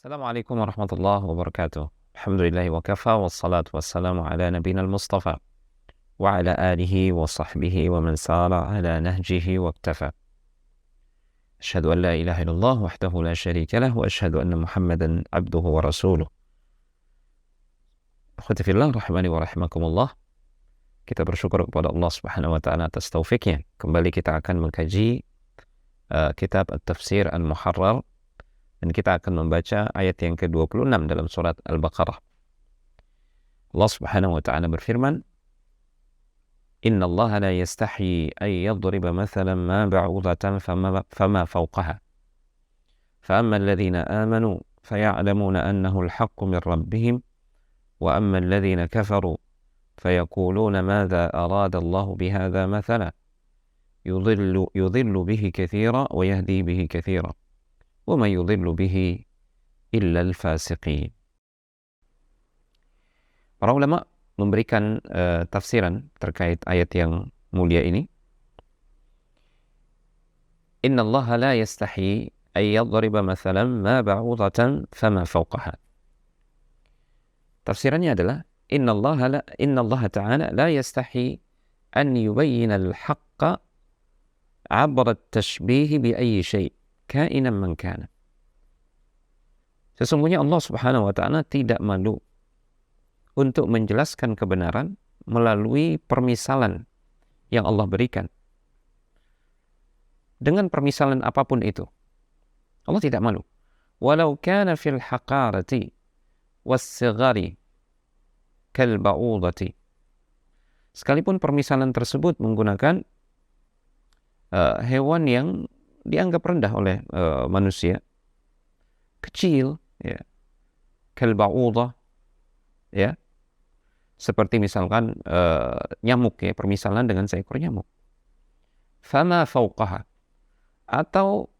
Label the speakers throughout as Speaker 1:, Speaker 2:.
Speaker 1: Assalamualaikum warahmatullahi wabarakatuh. Alhamdulillahi wa kafa wassalatu wassalamu ala nabiyina al-mustafa wa ala alihi wa sahbihi wa man sara ala nahjihi wa iktafa. Asyhadu an la ilaha illallah wahdahu la syarika lah wa asyhadu anna Muhammadan abduhu wa rasuluh. Akhwati fillah rahimani wa rahimakumullah. Kita bersyukur kepada Allah Subhanahu wa taala atas taufiknya. Kembali kita akan mengkaji kitab At-Tafsir Al-Muharrar, dan kita akan membaca ayat yang ke-26 dalam surat Al-Baqarah. Allah Subhanahu wa ta'ala berfirman, Inna Allah la yastahi an yadriba mathalan ma ba'udatan fama fawqaha. Fa'amma alladhina amanu faya'lamuna annahu al-haqqu min rabbihim wa amma alladhina kafaru fayaquluna madha arada Allah bihadha mathala yudhillu bihi kathira wa yahdi bihi kathira. وَمَا يُضِلُّ بِهِ إِلَّا الْفَاسِقِينَ. Para ulama memberikan tafsiran terkait ayat yang mulia ini. Inna Allah la yastahi an yadriba mathalan ma ba'udatan fama fawqaha. Tafsirannya adalah Inna Allah Ta'ala la yastahi an yubayyina al-haqqa 'abra at-tashbih bi ayyi shay' kainan man kana. Sesungguhnya Allah Subhanahu wa ta'ala tidak malu untuk menjelaskan kebenaran melalui permisalan yang Allah berikan. Dengan permisalan apapun itu, Allah tidak malu. Walau kana fil haqarati was-sighari kal ba'udati. Sekalipun permisalan tersebut menggunakan hewan yang dianggap rendah oleh manusia, kecil, ya, kalba'udah, ya, seperti misalkan nyamuk, ya, permisalan dengan seekor nyamuk. Fama fauqaha, atau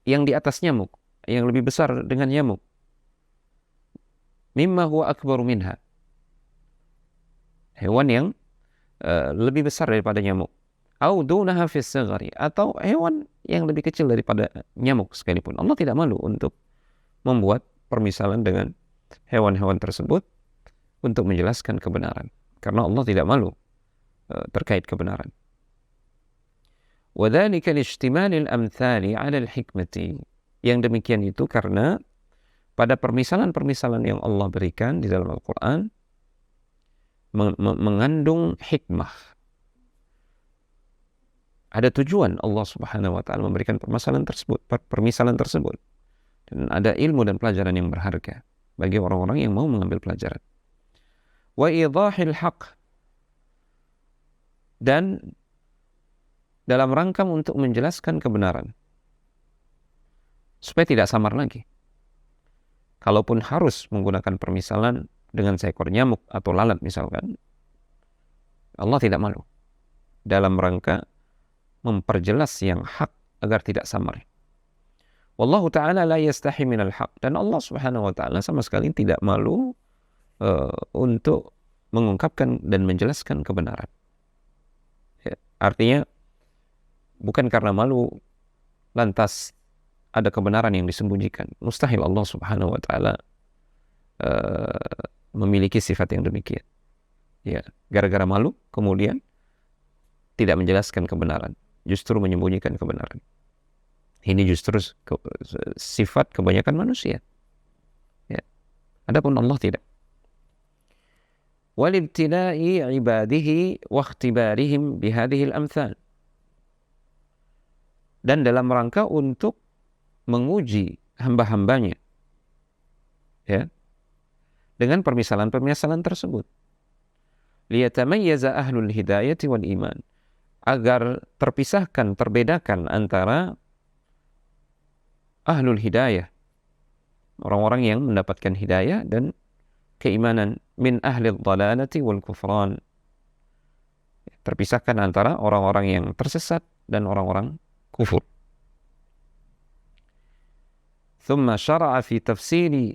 Speaker 1: yang di atas nyamuk, yang lebih besar dengan nyamuk. Mimma huwa akbaru minha, hewan yang lebih besar daripada nyamuk. Au dunaha fis saghari, atau hewan yang lebih kecil daripada nyamuk sekalipun. Allah tidak malu untuk membuat permisalan dengan hewan-hewan tersebut untuk menjelaskan kebenaran, karena Allah tidak malu terkait kebenaran. Wa dzalika liishtimalil amthali 'ala al-hikmati. Yang demikian itu karena pada permisalan-permisalan yang Allah berikan di dalam Al-Qur'an mengandung hikmah. Ada tujuan Allah Subhanahu wa ta'ala memberikan permisalan tersebut. Dan ada ilmu dan pelajaran yang berharga bagi orang-orang yang mau mengambil pelajaran. Wa idahil haq, dan dalam rangka untuk menjelaskan kebenaran supaya tidak samar lagi. Kalaupun harus menggunakan permisalan dengan seekor nyamuk atau lalat misalkan, Allah tidak malu dalam rangka memperjelas yang hak agar tidak samar. Wallahu ta'ala la yastahi minal haq, dan Allah Subhanahu wa ta'ala sama sekali tidak malu untuk mengungkapkan dan menjelaskan kebenaran. Ya, artinya bukan karena malu lantas ada kebenaran yang disembunyikan. Mustahil Allah Subhanahu wa ta'ala memiliki sifat yang demikian. Ya, gara-gara malu kemudian tidak menjelaskan kebenaran, justru menyembunyikan kebenaran. Ini justru sifat kebanyakan manusia. Ya. Adapun Allah tidak. Walibtila'i ibadihi wa ikhtibarihim bihadhihi al-amthal. Dan dalam rangka untuk menguji hamba-hambanya, ya, dengan permisalan-permisalan tersebut. Liyatamayyaza ahlul hidayati wal iman, agar terpisahkan, terbedakan antara ahlul hidayah, orang-orang yang mendapatkan hidayah dan keimanan, min ahlil dhalalati wal kufran, terpisahkan antara orang-orang yang tersesat dan orang-orang kufur. Thumma syara'a fi tafsiri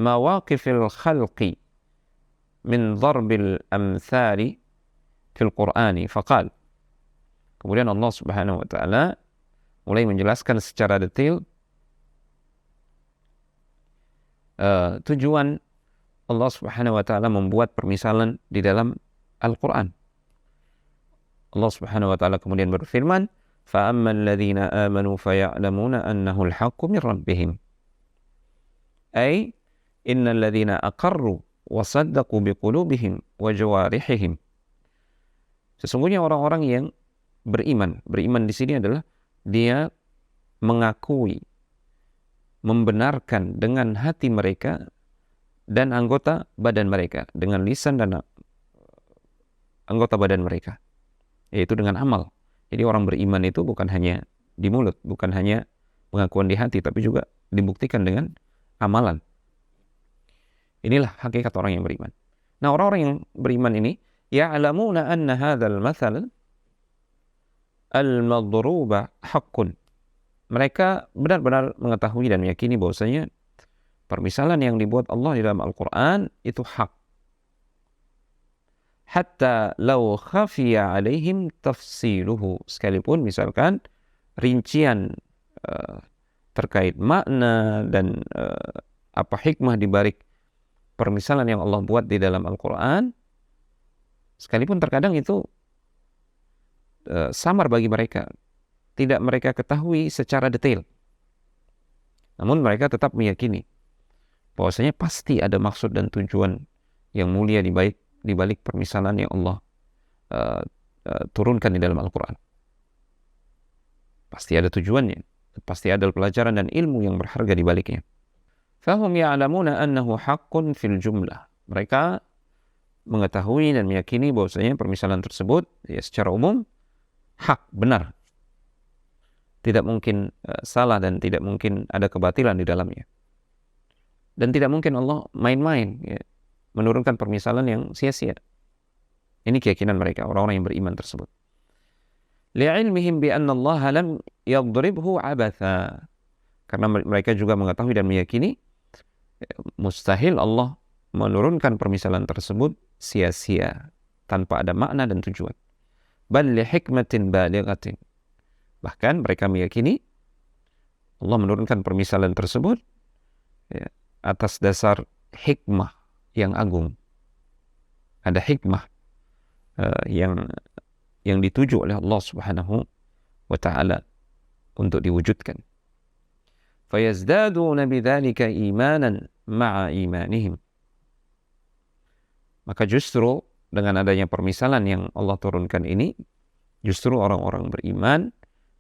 Speaker 1: mawaqifil khalqi min dharbil amthali fil Qur'ani faqal. Kemudian Allah Subhanahu wa ta'ala mulai menjelaskan secara detail tujuan Allah Subhanahu wa taala membuat permisalan di dalam Al-Qur'an. Allah Subhanahu wa taala kemudian berfirman, "Fa ammal ladzina amanu faya'lamuna annahu al-haqqu min rabbihim." Ay innal ladzina aqarru wa saddaqu biqulubihim wa jawarihihim. Sesungguhnya orang-orang yang beriman. Beriman di sini adalah dia mengakui, membenarkan dengan hati mereka dan anggota badan mereka, dengan lisan dan anggota badan mereka, yaitu dengan amal. Jadi orang beriman itu bukan hanya di mulut, bukan hanya pengakuan di hati, tapi juga dibuktikan dengan amalan. Inilah hakikat orang yang beriman. Nah, orang-orang yang beriman ini ya'lamuna anna hadzal mathal al-madruba haqqun. Mereka benar-benar mengetahui dan meyakini bahwasanya permisalan yang dibuat Allah di dalam Al-Qur'an itu hak. Hatta law khafiya alaihim tafsiluhu, sekalipun misalkan rincian terkait makna dan apa hikmah di balik permisalan yang Allah buat di dalam Al-Qur'an, sekalipun terkadang itu samar bagi mereka, tidak mereka ketahui secara detail, namun mereka tetap meyakini bahwasanya pasti ada maksud dan tujuan yang mulia di balik permisalan yang Allah turunkan di dalam Al-Quran. Pasti ada tujuannya, pasti ada pelajaran dan ilmu yang berharga di baliknya. Fahum ya'lamuna annahu haqqun fil jumlah. Mereka mengetahui dan meyakini bahwasanya permisalan tersebut ya secara umum hak, benar. Tidak mungkin salah dan tidak mungkin ada kebatilan di dalamnya. Dan tidak mungkin Allah main-main ya, menurunkan permisalan yang sia-sia. Ini keyakinan mereka, orang-orang yang beriman tersebut. Li'ilmihim bi anna Allah lam yadribhu abatha. Karena mereka juga mengetahui dan meyakini mustahil Allah menurunkan permisalan tersebut sia-sia, tanpa ada makna dan tujuan. Bal li hikmatin balighatin. Bahkan mereka meyakini Allah menurunkan permisalan tersebut ya, atas dasar hikmah yang agung. Ada hikmah yang dituju oleh Allah Subhanahu wa taala untuk diwujudkan. Fayazdaduna bidzalika imanan ma'a imanihim. Maka justru dengan adanya permisalan yang Allah turunkan ini, justru orang-orang beriman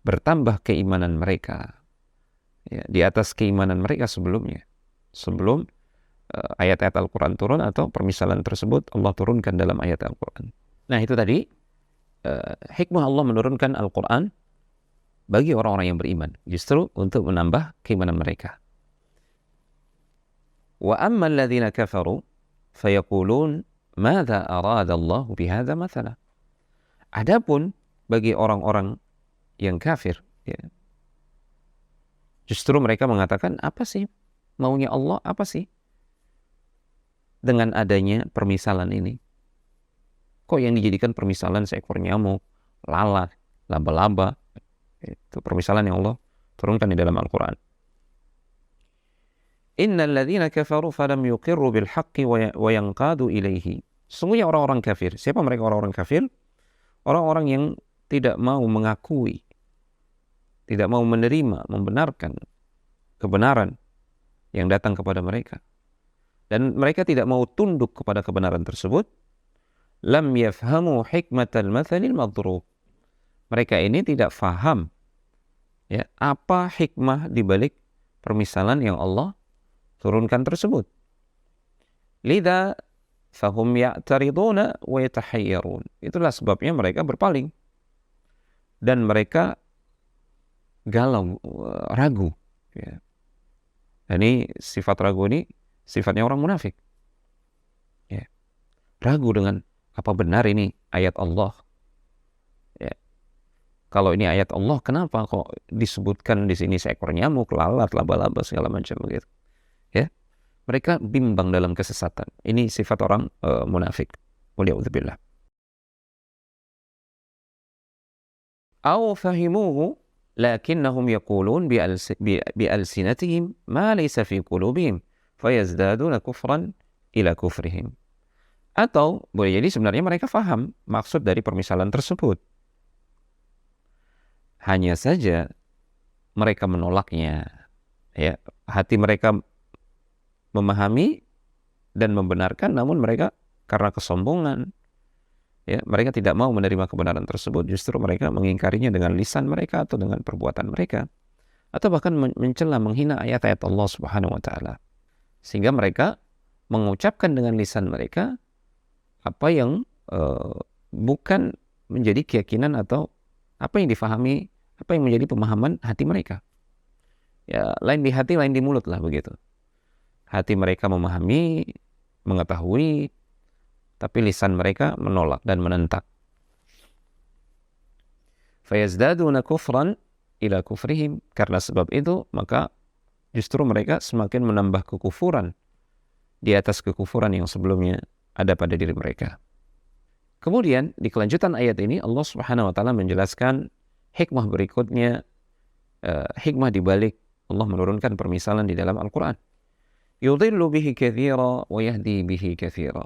Speaker 1: bertambah keimanan mereka ya, di atas keimanan mereka sebelumnya. Sebelum ayat-ayat Al-Quran turun atau permisalan tersebut Allah turunkan dalam ayat Al-Quran. Nah, itu tadi hikmah Allah menurunkan Al-Quran bagi orang-orang yang beriman, justru untuk menambah keimanan mereka. Wa amma alladhina kafaru fayaqulun madza arada Allah bihadza mathala. Adapun bagi orang-orang yang kafir ya, justru mereka mengatakan, apa sih maunya Allah, apa sih dengan adanya permisalan ini? Kok yang dijadikan permisalan seekor nyamuk, lalat, laba-laba? Itu permisalan yang Allah turunkan di dalam Al-Quran. Innal ladzina kafaru falam yuqirru bil haqqi wa yanqadu ilaihi. Sesungguhnya orang-orang kafir. Siapa mereka orang-orang kafir? Orang-orang yang tidak mau mengakui, tidak mau menerima, membenarkan kebenaran yang datang kepada mereka. Dan mereka tidak mau tunduk kepada kebenaran tersebut. Lam yafhamu hikmatal mathalil madrub. Mereka ini tidak faham ya, apa hikmah di balik permisalan yang Allah turunkan tersebut. Lidza fahum ya'tariduna wa yatahayyarun. Itulah sebabnya mereka berpaling dan mereka galau, ragu ya. Ini sifat ragu ini sifatnya orang munafik ya. Ragu dengan apa benar ini ayat Allah ya. Kalau ini ayat Allah, kenapa kok disebutkan di sini seekor nyamuk, lalat, laba-laba segala macam begitu ya. Mereka bimbang dalam kesesatan. Ini sifat orang munafik. Waliyadzubillah. Aw fahimuhu lakinnahum yaqulun bi alsinatihim ma laysa fi qulubihim fayazdaduna kufran ila kufrihim. Atau boleh jadi sebenarnya mereka faham maksud dari permisalan tersebut. Hanya saja mereka menolaknya. Ya, hati mereka memahami dan membenarkan, namun mereka karena kesombongan, ya, mereka tidak mau menerima kebenaran tersebut. Justru mereka mengingkarinya dengan lisan mereka atau dengan perbuatan mereka, atau bahkan mencela, menghina ayat-ayat Allah Subhanahu wa taala. Sehingga mereka mengucapkan dengan lisan mereka apa yang bukan menjadi keyakinan atau apa yang difahami, apa yang menjadi pemahaman hati mereka. Ya, lain di hati, lain di mulut lah begitu. Hati mereka memahami, mengetahui, tapi lisan mereka menolak dan menentang. Fayazdaduna kufran ila kufrihim. Karena sebab itu, maka justru mereka semakin menambah kekufuran di atas kekufuran yang sebelumnya ada pada diri mereka. Kemudian di kelanjutan ayat ini Allah Subhanahu wa taala menjelaskan hikmah berikutnya, hikmah di balik Allah menurunkan permisalan di dalam Al-Qur'an. Yudhillu bihi katsira wa yahdi bihi katsira.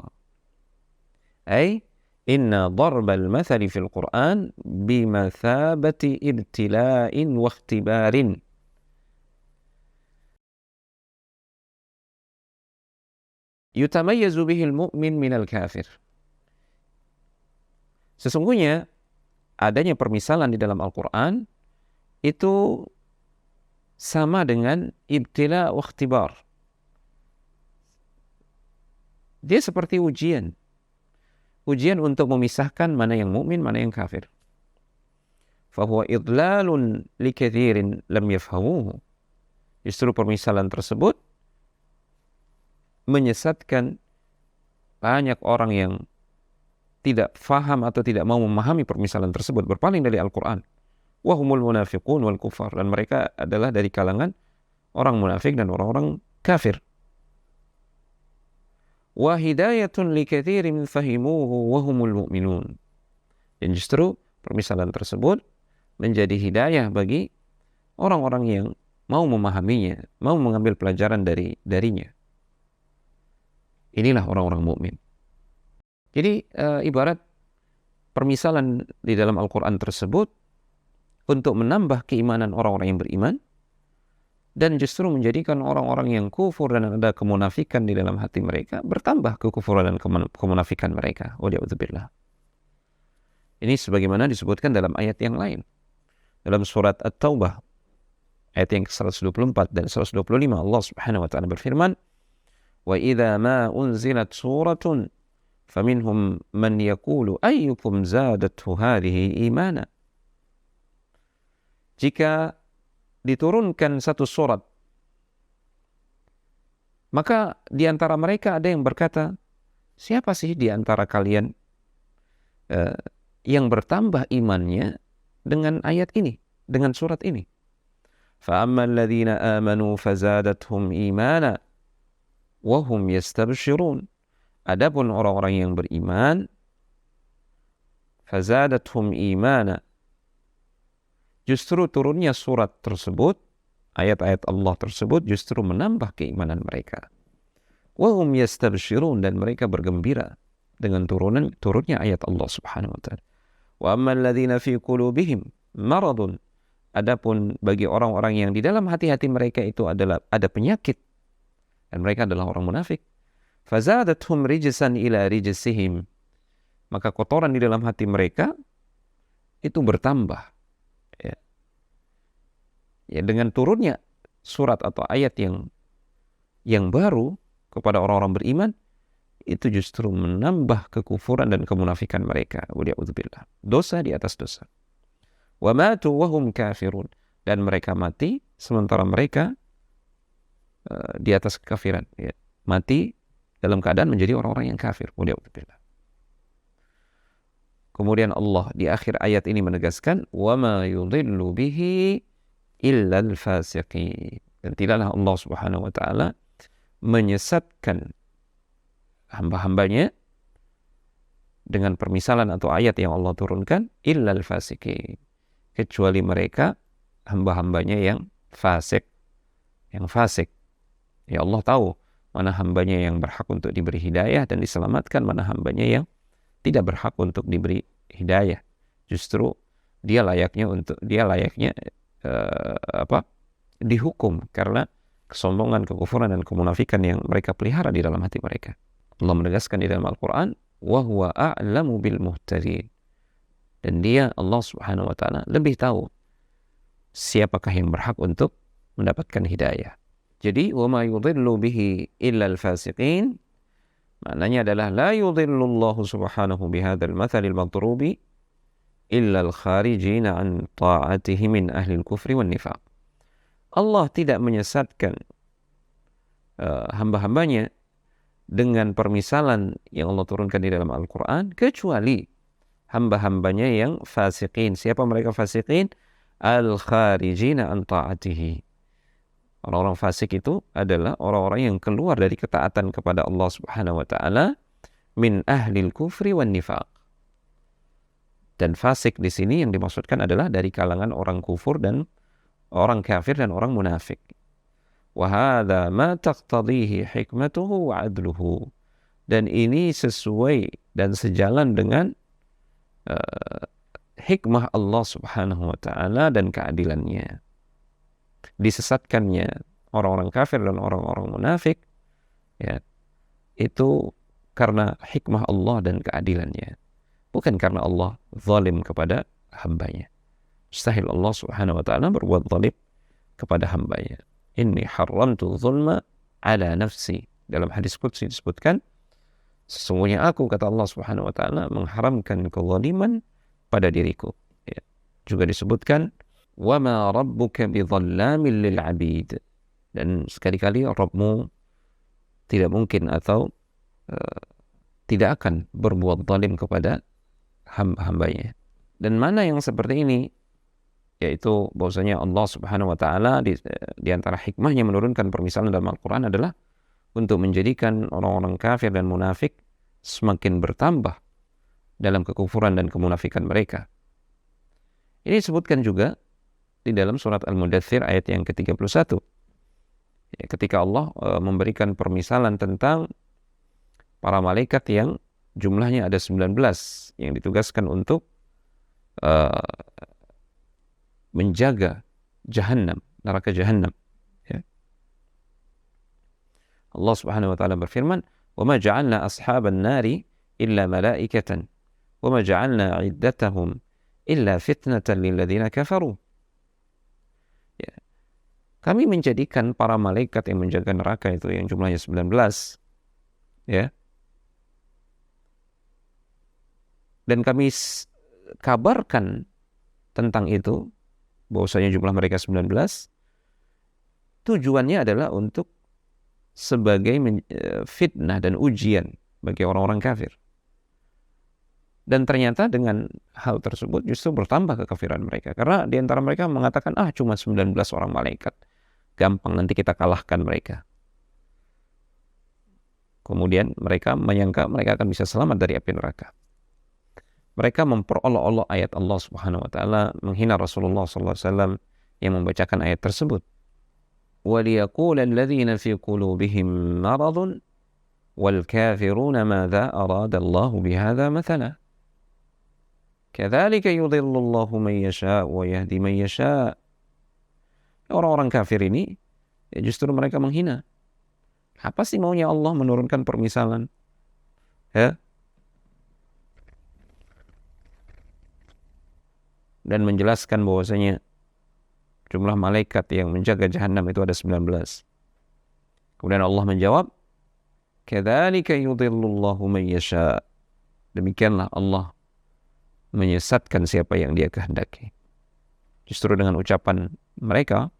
Speaker 1: Ay inna darbal mathali fil Qur'an bimathabati ibtila'in wa ikhtibarin. Yutamayyazu bihil mu'min minal kafir. Sesungguhnya adanya permisalan di dalam Al-Quran itu sama dengan ibtila wa ikhtibar. Dia seperti ujian. Ujian untuk memisahkan mana yang mukmin, mana yang kafir. Fahuwa idlalun likathirin lam yafhamuhu. Justru permisalan tersebut menyesatkan banyak orang yang tidak faham atau tidak mau memahami permisalan tersebut, berpaling dari Al-Quran. Wahumul munafiqun wal kufar. Dan mereka adalah dari kalangan orang munafik dan orang-orang kafir. Wa hidayatun li katsirin fahimuhu wa humul mu'minun. Dan justru permisalan tersebut menjadi hidayah bagi orang-orang yang mau memahaminya, mau mengambil pelajaran darinya. Inilah orang-orang mukmin. Jadi ibarat permisalan di dalam Al-Quran tersebut untuk menambah keimanan orang-orang yang beriman, dan justru menjadikan orang-orang yang kufur dan ada kemunafikan di dalam hati mereka bertambah kekufuran dan kemunafikan mereka. Waliyadzubillah. Ini sebagaimana disebutkan dalam ayat yang lain. Dalam surat At-Taubah ayat yang ke-124 dan 125 Allah Subhanahu wa taala berfirman, "Wa idza ma unzilat suratun faminhum man yaqulu ayyukum zadathu hadhihi imana." Jika diturunkan satu surat, maka di antara mereka ada yang berkata, siapa sih di antara kalian yang bertambah imannya dengan ayat ini, dengan surat ini? فَأَمَّا الَّذِينَ آمَنُوا فَزَادَتْهُمْ إِيمَانًا وَهُمْ يَسْتَبْشِرُونَ. Adapun orang-orang yang beriman, فَزَادَتْهُمْ إِيمَانًا, justru turunnya surat tersebut, ayat-ayat Allah tersebut justru menambah keimanan mereka. وَهُمْ يَسْتَبْشِرُونَ, dan mereka bergembira dengan turunnya ayat Allah Subhanahu wa taala. وَأَمَّا الَّذِينَ فِي قُلُوبِهِمْ مَرَضٌ, adapun bagi orang-orang yang di dalam hati-hati mereka itu ada penyakit dan mereka adalah orang munafik, فَزَادَتْهُمْ رِجْسًا إِلَى رِجْسِهِمْ, maka kotoran di dalam hati mereka itu bertambah. Ya, dengan turunnya surat atau ayat yang baru kepada orang-orang beriman, itu justru menambah kekufuran dan kemunafikan mereka. Waliyadzubillah. Dosa di atas dosa. Wa matu wa hum kafirun, dan mereka mati sementara mereka di atas kekafiran, ya. Mati dalam keadaan menjadi orang-orang yang kafir. Waliyadzubillah. Kemudian Allah di akhir ayat ini menegaskan, wa ma yudhillu bihi illa al-fasiqin, dan tidaklah Allah Subhanahu wa taala menyesatkan hamba-hambanya dengan permisalan atau ayat yang Allah turunkan, illa al-fasiqin, kecuali mereka hamba-hambanya yang fasik. Ya Allah tahu mana hambanya yang berhak untuk diberi hidayah, dan diselamatkan mana hambanya yang tidak berhak untuk diberi hidayah. Justru dia layaknya dihukum karena kesombongan, kekufuran, dan kemunafikan yang mereka pelihara di dalam hati mereka. Allah menegaskan di dalam Al-Quran, wa huwa a'lamu bil muhtadin, dan dia, Allah Subhanahu wa taala, lebih tahu siapakah yang berhak untuk mendapatkan hidayah. Jadi wa ma yudhillu bihi illa al-fasiqin, maknanya adalah la yudhillu Allah Subhanahu bihadzal mathalil madrubi illa al-kharijina an ta'atihi min ahli al-kufri wan nifaq. Allah tidak menyesatkan hamba-hambanya dengan permisalan yang Allah turunkan di dalam Al-Quran, kecuali hamba-hambanya yang fasiqin. Siapa mereka fasiqin? Al-kharijina an ta'atihi. Orang-orang fasik itu adalah orang-orang yang keluar dari ketaatan kepada Allah Subhanahu wa taala, min ahlil kufri wan nifaq. Dan fasik di sini yang dimaksudkan adalah dari kalangan orang kufur dan orang kafir dan orang munafik. Wa hadza ma taqtadihi hikmatuhu wa adluhu. Dan ini sesuai dan sejalan dengan hikmah Allah Subhanahu wa taala dan keadilannya. Disesatkannya orang-orang kafir dan orang-orang munafik, ya, itu karena hikmah Allah dan keadilannya, bukan karena Allah zalim kepada hambanya. Mustahil Allah Subhanahu wa taala berbuat zalim kepada hambanya. Inni haramtu zulma ala nafsi. Dalam hadis qudsi disebutkan, sesungguhnya aku, kata Allah Subhanahu wa taala, mengharamkan kezaliman pada diriku. Ya. Juga disebutkan, wa ma rabbuka bidhallamin lil abid. Dan sekali-kali Rabbmu tidak mungkin atau tidak akan berbuat zalim kepada hamba-hambanya. Dan mana yang seperti ini? Yaitu bahwasanya Allah Subhanahu wa taala di antara hikmahnya menurunkan permisalan dalam Al-Quran adalah untuk menjadikan orang-orang kafir dan munafik semakin bertambah dalam kekufuran dan kemunafikan mereka. Ini disebutkan juga di dalam surat Al-Mudaththir ayat yang ke-31. Ya, ketika Allah memberikan permisalan tentang para malaikat yang jumlahnya ada 19 yang ditugaskan untuk menjaga Jahannam, neraka Jahannam. Ya. Allah Subhanahu wa taala berfirman, "Wa ma ja'alna ashaban nari illa malaikatan, wa ma ja'alna 'iddatahum illa fitnatan lil ladzina kafaru." Ya. Kami menjadikan para malaikat yang menjaga neraka itu yang jumlahnya 19, ya. Dan kami kabarkan tentang itu, bahwasanya jumlah mereka 19, tujuannya adalah untuk sebagai fitnah dan ujian bagi orang-orang kafir. Dan ternyata dengan hal tersebut justru bertambah kekafiran mereka. Karena di antara mereka mengatakan, cuma 19 orang malaikat, gampang, nanti kita kalahkan mereka. Kemudian mereka menyangka mereka akan bisa selamat dari api neraka. Mereka memperolok-olok ayat Allah Subhanahu wa taala, menghina Rasulullah sallallahu alaihi wasallam yang membacakan ayat tersebut. وَلِيَقُولَ الَّذِينَ فِي قُلُوبِهِم مَرَضٌ وَالْكَافِرُونَ مَاذَا أَرَادَ اللَّهُ بِهَذَا مَثَلًا كَذَلِكَ يُضِلُّ اللَّهُ مَن يَشَاءُ وَيَهْدِي مَن يَشَاءُ. Orang-orang kafir ini justru mereka menghina. Apa sih maunya Allah menurunkan permisalan? Ya. Dan menjelaskan bahwasanya jumlah malaikat yang menjaga Jahannam itu ada 19. Kemudian Allah menjawab, "Kadzalika yudhillullahu man yasha." Demikianlah Allah menyesatkan siapa yang Dia kehendaki. Justru dengan ucapan mereka,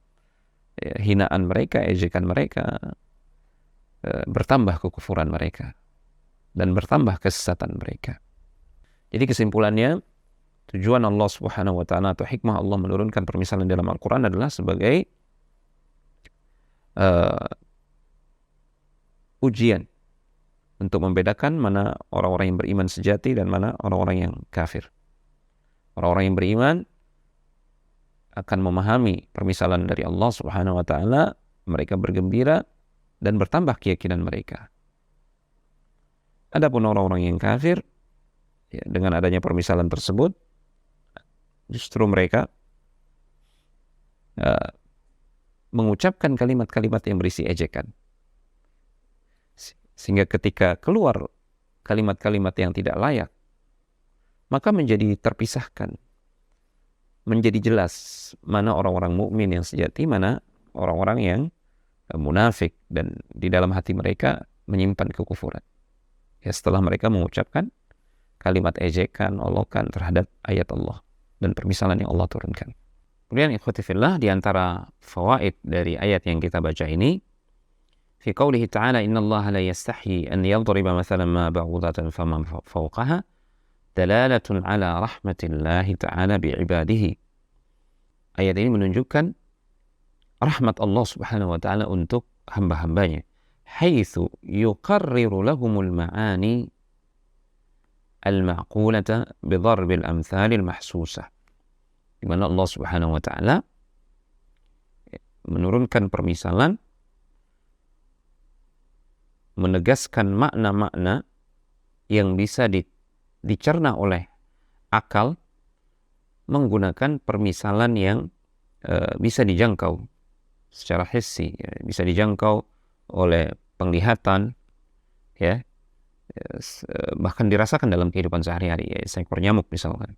Speaker 1: hinaan mereka, ejekan mereka, bertambah kekufuran mereka dan bertambah kesesatan mereka. Jadi kesimpulannya, tujuan Allah Subhanahu wa taala atau hikmah Allah menurunkan permisalan dalam Al-Quran adalah sebagai ujian untuk membedakan mana orang-orang yang beriman sejati dan mana orang-orang yang kafir. Orang-orang yang beriman akan memahami permisalan dari Allah Subhanahu wa taala, mereka bergembira dan bertambah keyakinan mereka. Adapun orang-orang yang kafir, ya, dengan adanya permisalan tersebut, justru mereka mengucapkan kalimat-kalimat yang berisi ejekan. Sehingga ketika keluar kalimat-kalimat yang tidak layak, maka menjadi terpisahkan. Menjadi jelas mana orang-orang mukmin yang sejati, mana orang-orang yang munafik dan di dalam hati mereka menyimpan kekufuran. Ya, setelah mereka mengucapkan kalimat ejekan, olokan terhadap ayat Allah dan permisalan yang Allah turunkan. Kemudian ikhwati fillah, di antara fawaid dari ayat yang kita baca ini, fi qoulihi ta'ala innallaha la yastahi an yadriba mathalan ma ba'udatan faman fawqaha dalalatun ala rahmatillahi ta'ala bi'ibadihi. Ayat ini menunjukkan rahmat Allah subhanahu wa ta'ala untuk hamba-hambanya. Haitsu yuqarriru lahumul ma'ani al-ma'qulata bidharbil amthalil mahsusah. Di mana Allah subhanahu wa ta'ala menurunkan permisalan, menegaskan makna-makna yang bisa dicerna oleh akal menggunakan permisalan yang bisa dijangkau secara hissi, ya, bisa dijangkau oleh penglihatan, ya, bahkan dirasakan dalam kehidupan sehari-hari, ya, seekor nyamuk misalkan,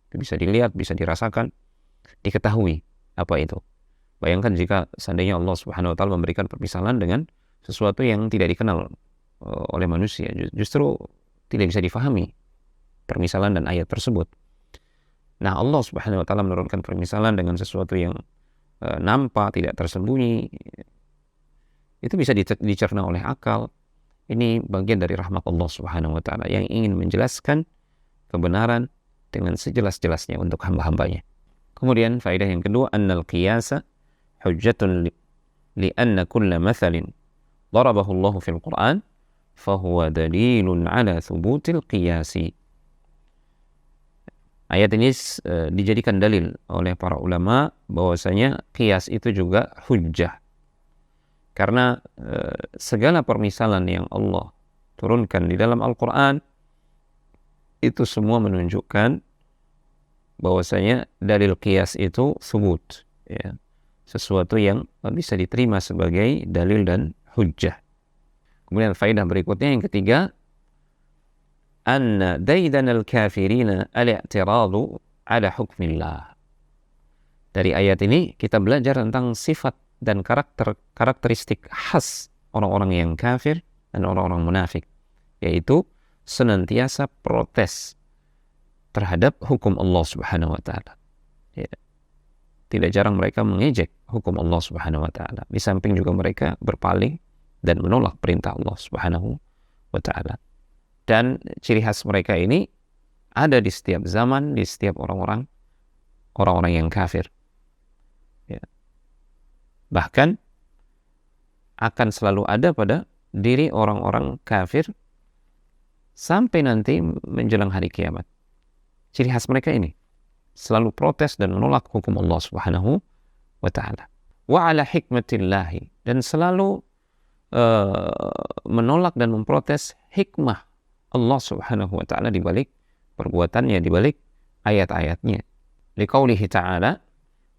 Speaker 1: itu bisa dilihat, bisa dirasakan, diketahui apa itu. Bayangkan jika seandainya Allah subhanahu wa ta'ala memberikan permisalan dengan sesuatu yang tidak dikenal oleh manusia, justru tidak bisa difahami permisalan dan ayat tersebut. Nah, Allah subhanahu wa ta'ala menurunkan permisalan dengan sesuatu yang nampak, tidak tersembunyi, itu bisa dicerna oleh akal. Ini bagian dari rahmat Allah subhanahu wa ta'ala yang ingin menjelaskan kebenaran dengan sejelas-jelasnya untuk hamba-hambanya. Kemudian faedah yang kedua, annal qiyasa hujjatun li anna kulla mathalin darabahu Allah fil Qur'an fahuwa dalilun ala thubutil qiyasi. Ayat ini dijadikan dalil oleh para ulama bahwasanya qiyas itu juga hujjah. Karena segala permisalan yang Allah turunkan di dalam Al-Quran itu semua menunjukkan bahwasanya dalil qiyas itu thubut, ya, sesuatu yang bisa diterima sebagai dalil dan hujjah. Kemudian faedah berikutnya yang ketiga, anna daidanal kafirina al-i'tiradu ala hukmillah. Dari ayat ini kita belajar tentang sifat dan karakteristik khas orang-orang yang kafir dan orang-orang munafik, yaitu senantiasa protes terhadap hukum Allah subhanahu wa ta'ala. Ya. Tidak jarang mereka mengejek hukum Allah subhanahu wa ta'ala. Di samping juga mereka berpaling dan menolak perintah Allah subhanahu wa ta'ala. Dan ciri khas mereka ini ada di setiap zaman, di setiap orang-orang yang kafir. Ya. Bahkan akan selalu ada pada diri orang-orang kafir sampai nanti menjelang hari kiamat. Ciri khas mereka ini selalu protes dan menolak hukum Allah subhanahu wa ta'ala. Wa ala hikmatillahi, dan selalu menolak dan memprotes hikmah Allah subhanahu wa ta'ala di balik perbuatannya, di balik ayat-ayatnya. Liqaulihi ta'ala,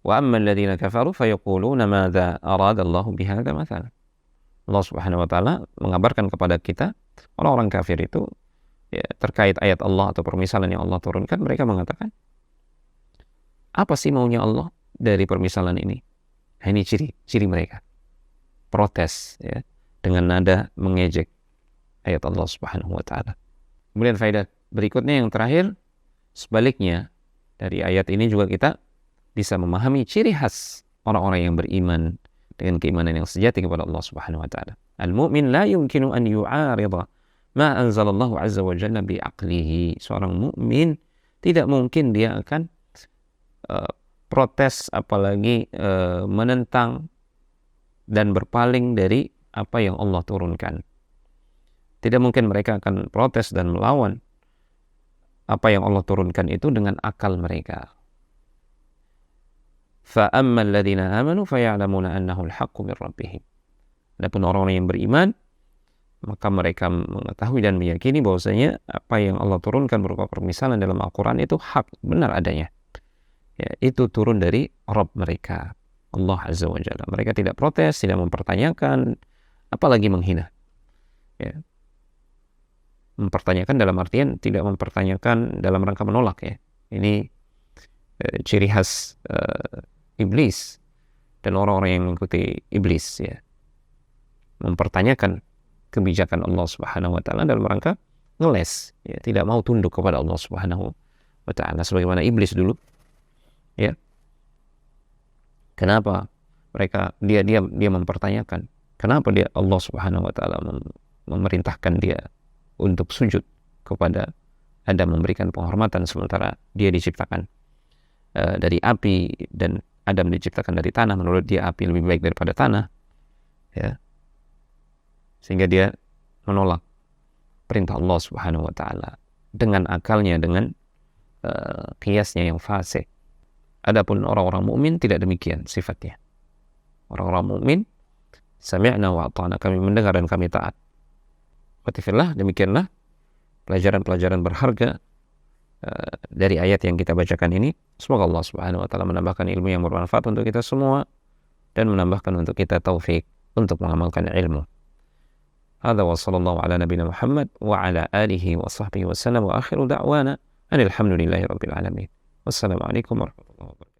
Speaker 1: wa amma alladhina kafaru fayaquluna madza arada Allah bihadza mathalan. Allah subhanahu wa ta'ala mengabarkan kepada kita, orang-orang kafir itu, ya, terkait ayat Allah atau permisalan yang Allah turunkan, mereka mengatakan, apa sih maunya Allah dari permisalan ini? Nah, ini ciri mereka. Protes, ya, dengan nada mengejek ayat Allah subhanahu wa ta'ala. Kemudian faedah berikutnya yang terakhir, sebaliknya dari ayat ini juga kita bisa memahami ciri khas orang-orang yang beriman dengan keimanan yang sejati kepada Allah subhanahu wa ta'ala. Al-mu'min la yumkinu an yu'arida ma anzalallahu azza wa jalla bi'aqlihi. Seorang mukmin tidak mungkin dia akan protes, apalagi menentang dan berpaling dari apa yang Allah turunkan. Tidak mungkin mereka akan protes dan melawan apa yang Allah turunkan itu dengan akal mereka. فَأَمَّا الَّذِينَ آمَنُوا فَيَعْلَمُونَ أَنَّهُ الْحَقُّ مِنْ رَبِّهِمْ. Adapun orang-orang yang beriman, maka mereka mengetahui dan meyakini bahwasanya apa yang Allah turunkan berupa permisalan dalam Al-Quran itu hak, benar adanya. Ya, itu turun dari Rabb mereka, Allah Azza wa Jalla. Mereka tidak protes, tidak mempertanyakan, apalagi menghina. Ya. Mempertanyakan dalam artian tidak mempertanyakan dalam rangka menolak, ya. Ini ciri khas iblis dan orang-orang yang mengikuti iblis, ya. Mempertanyakan kebijakan Allah Subhanahu wa taala dalam rangka ngeles, ya, tidak mau tunduk kepada Allah Subhanahu wa taala sebagaimana iblis dulu. Ya. Kenapa dia mempertanyakan kenapa Allah Subhanahu wa taala memerintahkan dia untuk sujud kepada Adam, memberikan penghormatan sementara dia diciptakan dari api dan Adam diciptakan dari tanah. Menurut dia api lebih baik daripada tanah, ya. Sehingga dia menolak perintah Allah Subhanahu wa taala dengan akalnya, dengan kiasnya yang fasik. Adapun orang-orang mukmin tidak demikian sifatnya. Orang-orang mukmin sami'na wa ata'na, kami mendengar dan kami taat. Watifillah, demikianlah pelajaran-pelajaran berharga dari ayat yang kita bacakan ini. Semoga Allah Subhanahu wa taala menambahkan ilmu yang bermanfaat untuk kita semua dan menambahkan untuk kita taufik untuk mengamalkan ilmu. Hadza wa sallallahu ala nabiyina Muhammad wa ala alihi wa sahbihi wa sallam, wa akhiru da'wana alhamdulillahi rabbil alamin. Wassalamualaikum warahmatullahi wabarakatuh.